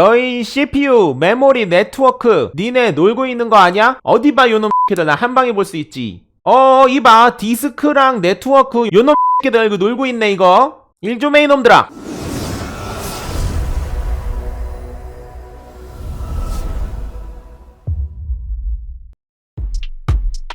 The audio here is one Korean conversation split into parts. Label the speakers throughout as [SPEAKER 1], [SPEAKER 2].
[SPEAKER 1] 너희 CPU, 메모리, 네트워크 니네 놀고 있는 거 아냐? 어디 봐 요놈 새끼들 나 한방에 볼 수 있지. 이봐 디스크랑 네트워크 요놈 새끼들 이거 놀고 있네 이거. 일 좀 해 이놈들아.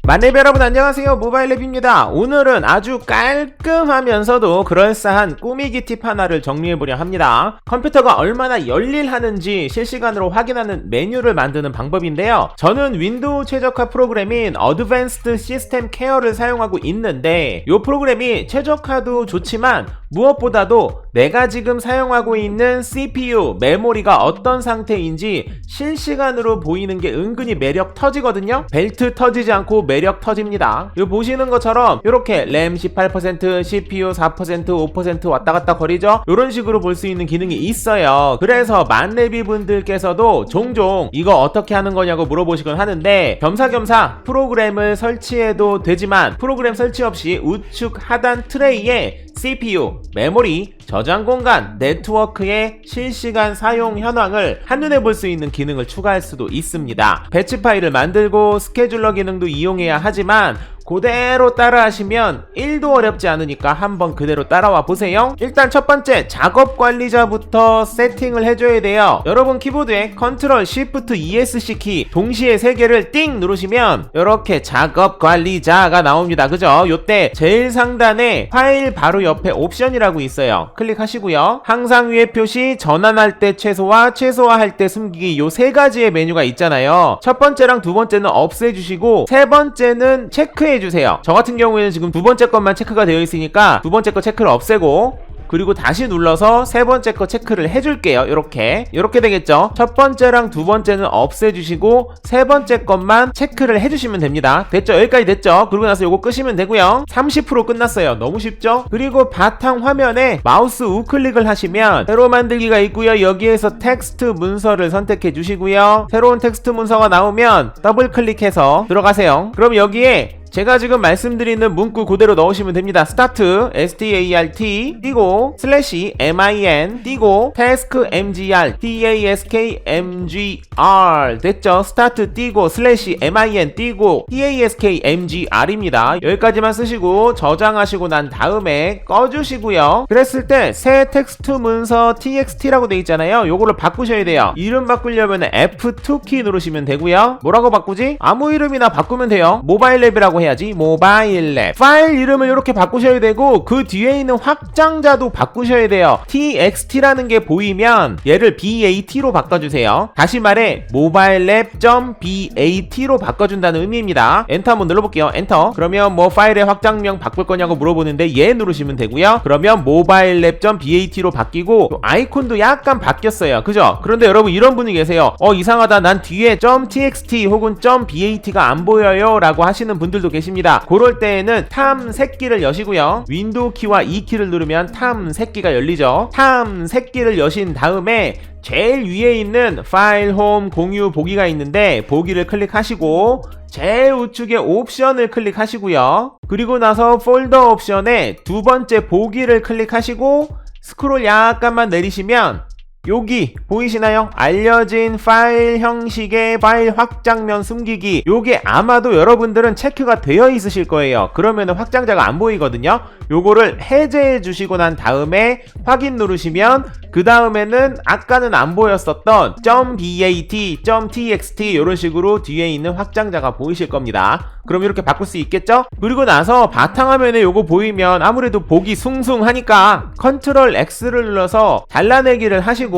[SPEAKER 1] 만렙 여러분 안녕하세요, 모바일랩입니다. 오늘은 아주 깔끔하면서도 그럴싸한 꾸미기 팁 하나를 정리해보려 합니다. 컴퓨터가 얼마나 열일하는지 실시간으로 확인하는 메뉴를 만드는 방법인데요. 저는 윈도우 최적화 프로그램인 어드밴스드 시스템 케어를 사용하고 있는데 이 프로그램이 최적화도 좋지만 무엇보다도 내가 지금 사용하고 있는 CPU, 메모리가 어떤 상태인지 실시간으로 보이는 게 은근히 매력 터지거든요. 벨트 터지지 않고 매력 터집니다. 이거 보시는 것처럼 이렇게 램 18%, CPU 4%, 5% 왔다 갔다 거리죠. 이런 식으로 볼 수 있는 기능이 있어요. 그래서 만렙이 분들께서도 종종 이거 어떻게 하는 거냐고 물어보시곤 하는데 겸사겸사 프로그램을 설치해도 되지만 프로그램 설치 없이 우측 하단 트레이에 CPU, 메모리, 저장 공간, 네트워크의 실시간 사용 현황을 한눈에 볼 수 있는 기능을 추가할 수도 있습니다. 배치 파일을 만들고 스케줄러 기능도 이용해야 하지만 그대로 따라 하시면 1도 어렵지 않으니까 한번 그대로 따라와 보세요. 일단 첫 번째 작업 관리자부터 세팅을 해줘야 돼요. 여러분 키보드에 컨트롤 쉬프트 ESC 키 동시에 3개를 띵 누르시면 이렇게 작업 관리자가 나옵니다. 그죠? 요때 제일 상단에 파일 바로 옆에 옵션이라고 있어요. 클릭하시고요. 항상 위에 표시 전환할 때 최소화, 최소화할 때 숨기기 요 3가지의 메뉴가 있잖아요. 첫 번째랑 두 번째는 없애주시고 세 번째는 체크해 주세요. 저 같은 경우에는 지금 두 번째 것만 체크가 되어 있으니까 두 번째 거 체크를 없애고 그리고 다시 눌러서 세 번째 거 체크를 해줄게요. 이렇게 되겠죠. 첫 번째랑 두 번째는 없애주시고 세 번째 것만 체크를 해주시면 됩니다. 됐죠? 여기까지 됐죠? 그러고 나서 요거 끄시면 되고요. 30% 끝났어요. 너무 쉽죠? 그리고 바탕 화면에 마우스 우클릭을 하시면 새로 만들기가 있고요. 여기에서 텍스트 문서를 선택해 주시고요. 새로운 텍스트 문서가 나오면 더블 클릭해서 들어가세요. 그럼 여기에 제가 지금 말씀드리는 문구 그대로 넣으시면 됩니다. 스타트, START, 띄고, 슬래시, MIN, 띄고, task, MGR, TASK, MGR. 됐죠? 스타트 띄고, 슬래시, MIN, 띄고, TASK, MGR입니다. 여기까지만 쓰시고, 저장하시고 난 다음에 꺼주시고요. 그랬을 때, 새 텍스트 문서 TXT라고 돼 있잖아요. 요거를 바꾸셔야 돼요. 이름 바꾸려면 F2키 누르시면 되고요. 뭐라고 바꾸지? 아무 이름이나 바꾸면 돼요. 모바일랩이라고 해야지. 모바일랩. 파일 이름을 이렇게 바꾸셔야 되고 그 뒤에 있는 확장자도 바꾸셔야 돼요. txt라는 게 보이면 얘를 bat로 바꿔주세요. 다시 말해 mobileLab.bat로 바꿔준다는 의미입니다. 엔터 한번 눌러볼게요. 엔터. 그러면 뭐 파일의 확장명 바꿀 거냐고 물어보는데 얘 누르시면 되고요. 그러면 mobileLab.bat로 바뀌고 아이콘도 약간 바뀌었어요. 그죠? 그런데 여러분 이런 분이 계세요. 이상하다. 난 뒤에 .txt 혹은 .bat가 안 보여요 라고 하시는 분들도 계십니다. 그럴 때에는 탐색기를 여시고요. 윈도우 키와 E키를 누르면 탐색기가 열리죠. 탐색기를 여신 다음에 제일 위에 있는 파일, 홈, 공유, 보기가 있는데 보기를 클릭하시고 제일 우측에 옵션을 클릭하시고요. 그리고 나서 폴더 옵션에 두 번째 보기를 클릭하시고 스크롤 약간만 내리시면 여기 보이시나요? 알려진 파일 형식의 파일 확장면 숨기기. 요게 아마도 여러분들은 체크가 되어 있으실 거예요. 그러면 확장자가 안 보이거든요. 요거를 해제해 주시고 난 다음에 확인 누르시면 그 다음에는 아까는 안 보였었던 .bat, .txt 이런 식으로 뒤에 있는 확장자가 보이실 겁니다. 그럼 이렇게 바꿀 수 있겠죠? 그리고 나서 바탕화면에 요거 보이면 아무래도 보기 숭숭하니까 컨트롤 X를 눌러서 잘라내기를 하시고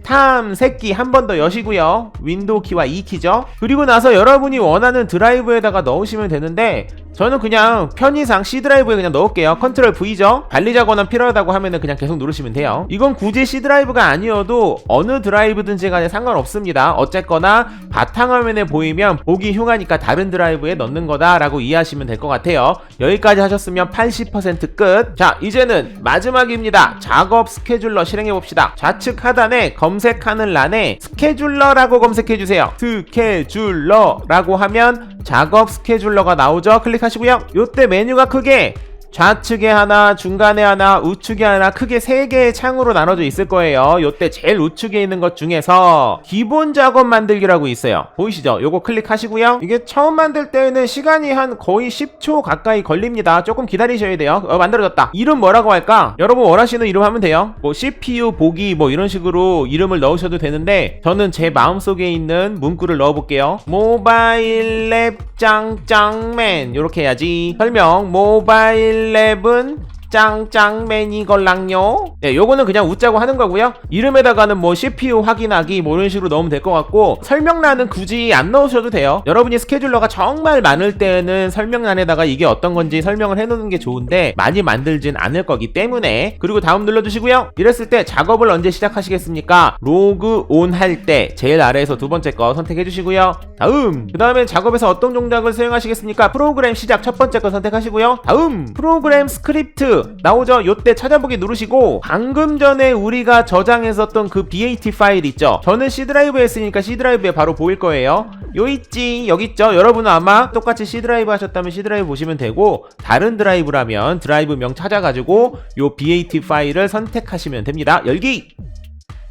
[SPEAKER 1] 탐색기 한 번 더 여시고요. 윈도우 키와 E키죠. 그리고 나서 여러분이 원하는 드라이브에다가 넣으시면 되는데 저는 그냥 편의상 C 드라이브에 그냥 넣을게요. 컨트롤 V죠. 관리자 권한 필요하다고 하면은 그냥 계속 누르시면 돼요. 이건 굳이 C 드라이브가 아니어도 어느 드라이브든지 간에 상관없습니다. 어쨌거나 바탕화면에 보이면 보기 흉하니까 다른 드라이브에 넣는 거다라고 이해하시면 될 것 같아요. 여기까지 하셨으면 80% 끝. 자, 이제는 마지막입니다. 작업 스케줄러 실행해봅시다. 좌측 하단에 검색하는 란에 스케줄러라고 검색해주세요. 스케줄러라고 하면 작업 스케줄러가 나오죠. 클릭하시고요. 요때 메뉴가 크게 좌측에 하나, 중간에 하나, 우측에 하나 크게 3개의 창으로 나눠져 있을 거예요. 요때 제일 우측에 있는 것 중에서 기본 작업 만들기라고 있어요. 보이시죠? 요거 클릭하시고요. 이게 처음 만들 때는 시간이 한 거의 10초 가까이 걸립니다. 조금 기다리셔야 돼요. 만들어졌다. 이름 뭐라고 할까? 여러분 원하시는 이름 하면 돼요. 뭐 CPU 보기 뭐 이런 식으로 이름을 넣으셔도 되는데 저는 제 마음속에 있는 문구를 넣어볼게요. 모바일 랩 짱짱맨 이렇게 해야지. 설명 모바일 랩은 짱짱맨이걸랑요. 네, 요거는 그냥 웃자고 하는 거고요. 이름에다가는 뭐 CPU 확인하기 뭐 이런 식으로 넣으면 될 것 같고 설명란은 굳이 안 넣으셔도 돼요. 여러분이 스케줄러가 정말 많을 때는 설명란에다가 이게 어떤 건지 설명을 해놓는 게 좋은데 많이 만들진 않을 거기 때문에. 그리고 다음 눌러주시고요. 이랬을 때 작업을 언제 시작하시겠습니까? 로그 온 할 때 제일 아래에서 두 번째 거 선택해 주시고요. 다음 그 다음에 작업에서 어떤 동작을 사용하시겠습니까? 프로그램 시작 첫 번째 거 선택하시고요. 다음 프로그램 스크립트 나오죠? 요때 찾아보기 누르시고 방금 전에 우리가 저장했었던 그 BAT 파일 있죠? 저는 C드라이브에 했으니까 C드라이브에 바로 보일 거예요. 요 있지 여기 있죠? 여러분은 아마 똑같이 C드라이브 하셨다면 C드라이브 보시면 되고 다른 드라이브라면 드라이브명 찾아가지고 요 BAT 파일을 선택하시면 됩니다. 열기!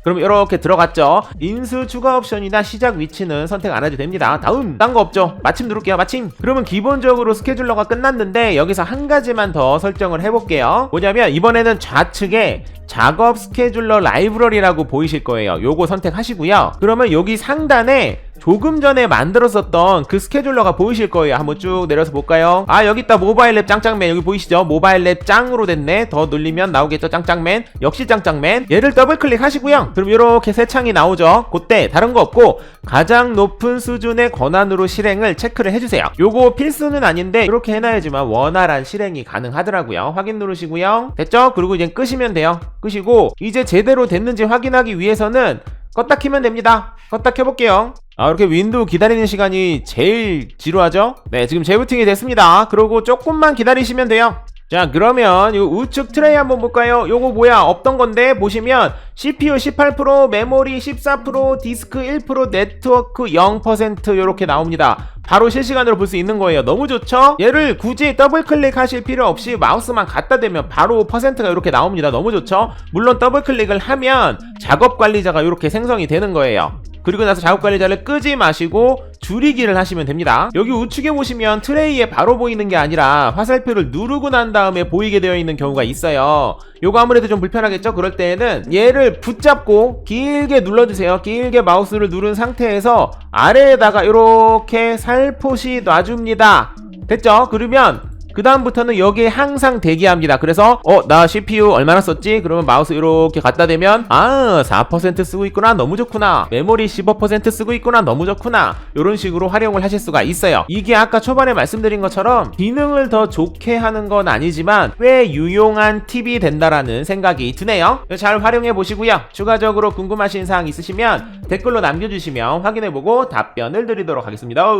[SPEAKER 1] 그럼 이렇게 들어갔죠. 인수 추가 옵션이나 시작 위치는 선택 안 해도 됩니다. 다음 딴 거 없죠. 마침 누를게요. 마침. 그러면 기본적으로 스케줄러가 끝났는데 여기서 한 가지만 더 설정을 해볼게요. 뭐냐면 이번에는 좌측에 작업 스케줄러 라이브러리라고 보이실 거예요. 요거 선택하시고요. 그러면 여기 상단에 조금 전에 만들었었던 그 스케줄러가 보이실 거예요. 한번 쭉 내려서 볼까요? 아 여기 있다. 모바일 랩 짱짱맨 여기 보이시죠? 모바일 랩 짱으로 됐네. 더 눌리면 나오겠죠. 짱짱맨 역시 짱짱맨. 얘를 더블 클릭하시고요. 그럼 이렇게 새 창이 나오죠. 그때 다른 거 없고 가장 높은 수준의 권한으로 실행을 체크를 해주세요. 요거 필수는 아닌데 이렇게 해놔야지만 원활한 실행이 가능하더라고요. 확인 누르시고요. 됐죠? 그리고 이제 끄시면 돼요. 끄시고 이제 제대로 됐는지 확인하기 위해서는 껐다 키면 됩니다. 껐다 켜볼게요. 이렇게 윈도우 기다리는 시간이 제일 지루하죠? 네, 지금 재부팅이 됐습니다. 그리고 조금만 기다리시면 돼요. 자, 그러면 이 우측 트레이 한번 볼까요? 요거 뭐야? 없던 건데 보시면 CPU 18%, 메모리 14%, 디스크 1%, 네트워크 0% 요렇게 나옵니다. 바로 실시간으로 볼 수 있는 거예요. 너무 좋죠? 얘를 굳이 더블 클릭하실 필요 없이 마우스만 갖다 대면 바로 퍼센트가 이렇게 나옵니다. 너무 좋죠? 물론 더블 클릭을 하면 작업 관리자가 이렇게 생성이 되는 거예요. 그리고 나서 작업 관리자를 끄지 마시고 줄이기를 하시면 됩니다. 여기 우측에 보시면 트레이에 바로 보이는 게 아니라 화살표를 누르고 난 다음에 보이게 되어 있는 경우가 있어요. 요거 아무래도 좀 불편하겠죠? 그럴 때에는 얘를 붙잡고 길게 눌러주세요. 길게 마우스를 누른 상태에서 아래에다가 이렇게 살포시 놔줍니다. 됐죠? 그러면 그 다음부터는 여기에 항상 대기합니다. 그래서 나 CPU 얼마나 썼지? 그러면 마우스 이렇게 갖다 대면 4% 쓰고 있구나. 너무 좋구나. 메모리 15% 쓰고 있구나. 너무 좋구나. 이런 식으로 활용을 하실 수가 있어요. 이게 아까 초반에 말씀드린 것처럼 기능을 더 좋게 하는 건 아니지만 꽤 유용한 팁이 된다라는 생각이 드네요. 잘 활용해 보시고요. 추가적으로 궁금하신 사항 있으시면 댓글로 남겨주시면 확인해보고 답변을 드리도록 하겠습니다.